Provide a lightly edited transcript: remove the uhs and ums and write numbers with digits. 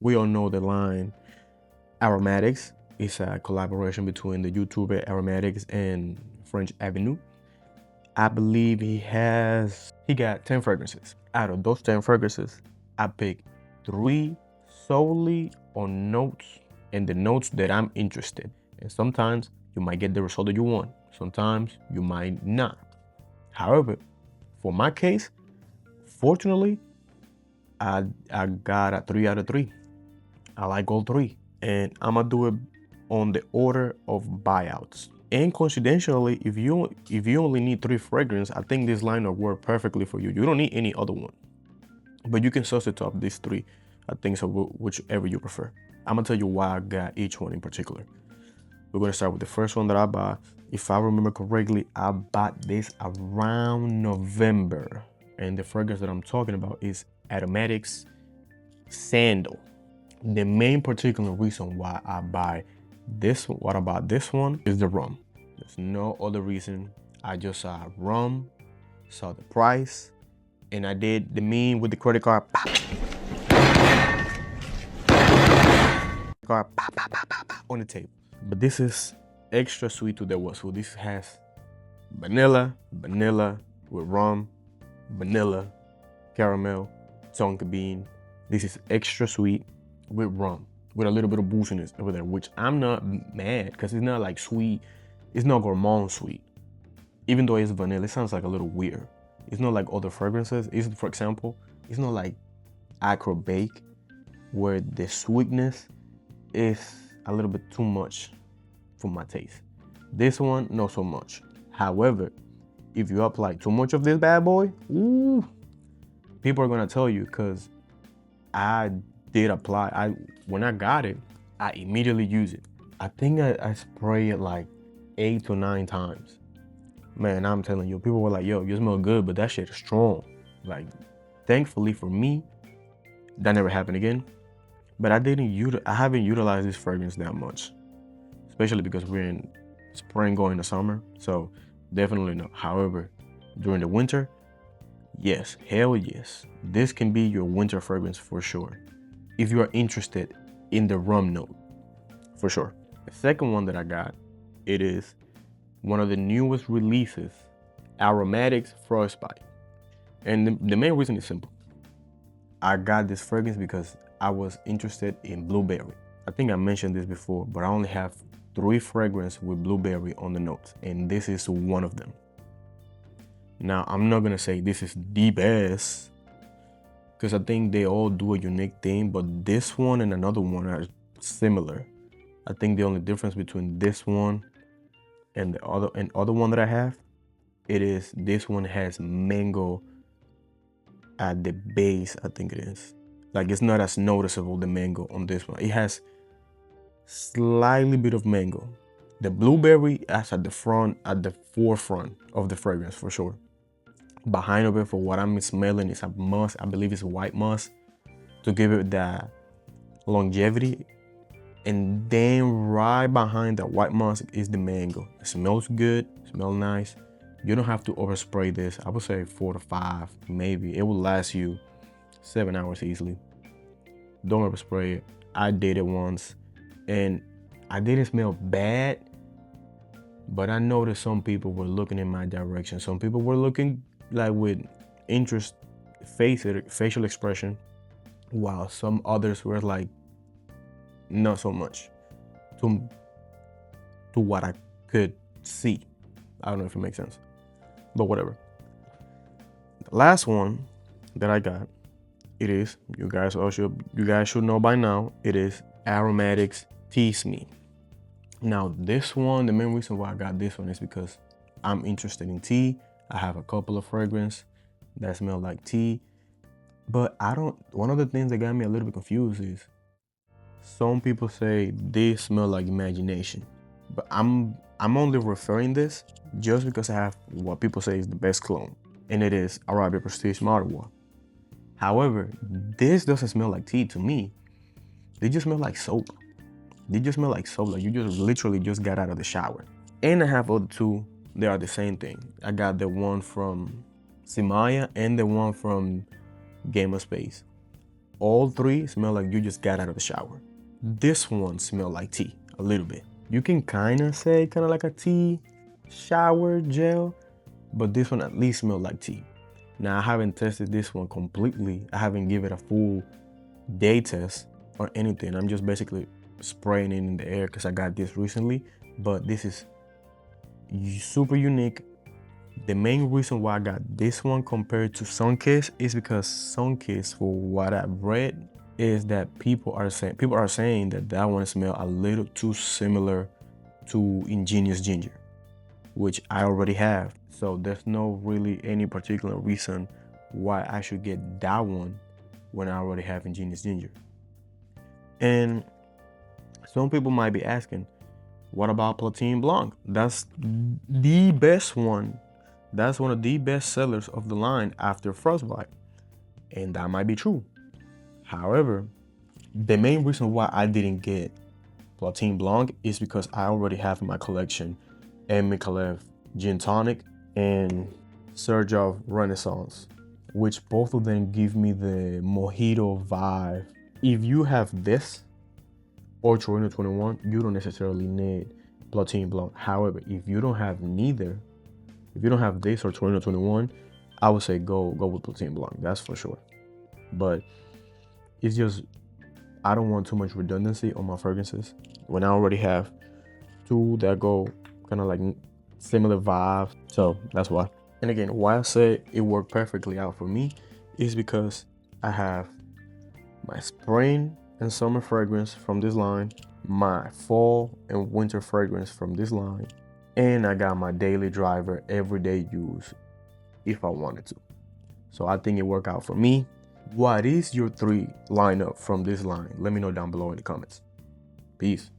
We all know the line Aromatix. It's a collaboration between the YouTuber Aromatix and French Avenue. I believe he got 10 fragrances. Out of those 10 fragrances, I picked 3 solely on notes and the notes that I'm interested. And sometimes you might get the result that you want. Sometimes you might not. However, for my case, fortunately, I got a 3 out of 3. I like all 3. And I'm gonna do it on the order of buyouts. And coincidentally, if you only need 3 fragrance, I think this line will work perfectly for you. You don't need any other one, but you can substitute up these 3. I think so, whichever you prefer. I'm gonna tell you why I got each one in particular. We're gonna start with the first one that I bought. If I remember correctly, I bought this around November, and the fragrance that I'm talking about is Aromatix Sandal. The main particular reason why I buy what about this one is the rum. There's no other reason. I just saw rum, saw the price, and I did the meme with the credit card. On the table. But this is extra sweet to the what? So this has vanilla with rum, vanilla, caramel, tonka bean. This is extra sweet with rum, with a little bit of booziness over there, which I'm not mad because it's not like sweet. It's not gourmand sweet. Even though it's vanilla, it sounds like a little weird. It's not like other fragrances. For example, it's not like Acro Bake, where the sweetness is a little bit too much for my taste. This one, not so much. However, if you apply too much of this bad boy, ooh, people are gonna tell you because I did apply. When I got it, I immediately used it. I think I sprayed it like 8 to 9 times. Man, I'm telling you, people were like, yo, you smell good, but that shit is strong. Like, thankfully for me, that never happened again. But I haven't utilized this fragrance that much, especially because we're in spring going to summer. So definitely no. However, during the winter, yes, hell yes. This can be your winter fragrance for sure. If you are interested in the rum note, for sure. The second one that I got, it is one of the newest releases, Aromatix Frostbite. And the main reason is simple. I got this fragrance because I was interested in blueberry. I think I mentioned this before, but I only have 3 fragrances with blueberry on the notes, and this is one of them. Now, I'm not gonna say this is the best, because I think they all do a unique thing, but this one and another one are similar. I think the only difference between this one and the other one that I have, it is this one has mango at the base, I think it is. Like, it's not as noticeable, the mango on this one. It has slightly bit of mango. The blueberry is at the forefront of the fragrance for sure. Behind of it, for what I'm smelling, is a musk. I believe it's white musk to give it that longevity. And then right behind that white musk is the mango. It smells good, smells nice. You don't have to overspray this. I would say 4 to 5, maybe. It will last you 7 hours easily. Don't overspray it. I did it once and I didn't smell bad, but I noticed some people were looking in my direction. Some people were looking like with interest, facial expression, while some others were like not so much to what I could see. I don't know if it makes sense, but whatever. The last one that I got, it is, you guys should know by now, it is Aromatix Tease Me. Now this one, the main reason why I got this one is because I'm interested in tea. I have a couple of fragrances that smell like tea, but one of the things that got me a little bit confused is some people say they smell like imagination, but I'm only referring this just because I have what people say is the best clone, and it is Arabian Prestige Marwa. However, this doesn't smell like tea to me. They just smell like soap. They just smell like soap, like you just literally just got out of the shower. And I have other 2, they are the same thing. I got the one from Simaya and the one from Game of Space. all three smell like you just got out of the shower. This one smell like tea a little bit. You can kind of say kind of like a tea shower gel, but this one at least smell like tea. Now I haven't tested this one completely. I haven't given it a full day test or anything. I'm just basically spraying it in the air because I got this recently, but this is super unique. The main reason why I got this one compared to Sunkist is because Sunkist, for what I've read, is that people are saying that one smells a little too similar to Ingenious Ginger, which I already have. So there's no really any particular reason why I should get that one when I already have Ingenious Ginger. And some people might be asking, what about Platine Blanc? That's the best one. That's one of the best sellers of the line after Frostbite. And that might be true. However, the main reason why I didn't get Platine Blanc is because I already have in my collection M. Michelev Gin Tonic and Sergov Renaissance, which both of them give me the mojito vibe. If you have this or Torino 21, you don't necessarily need Platine Blanc. However, if you don't have neither, if you don't have this or Torino 21, I would say go with Platine Blanc. That's for sure. But it's just, I don't want too much redundancy on my fragrances when I already have two that go kind of like similar vibes. So that's why. And again, why I say it worked perfectly out for me is because I have my spring and summer fragrance from this line, my fall and winter fragrance from this line, and I got my daily driver everyday use if I wanted to. So I think it worked out for me. What is your 3 lineup from this line? Let me know down below in the comments. Peace.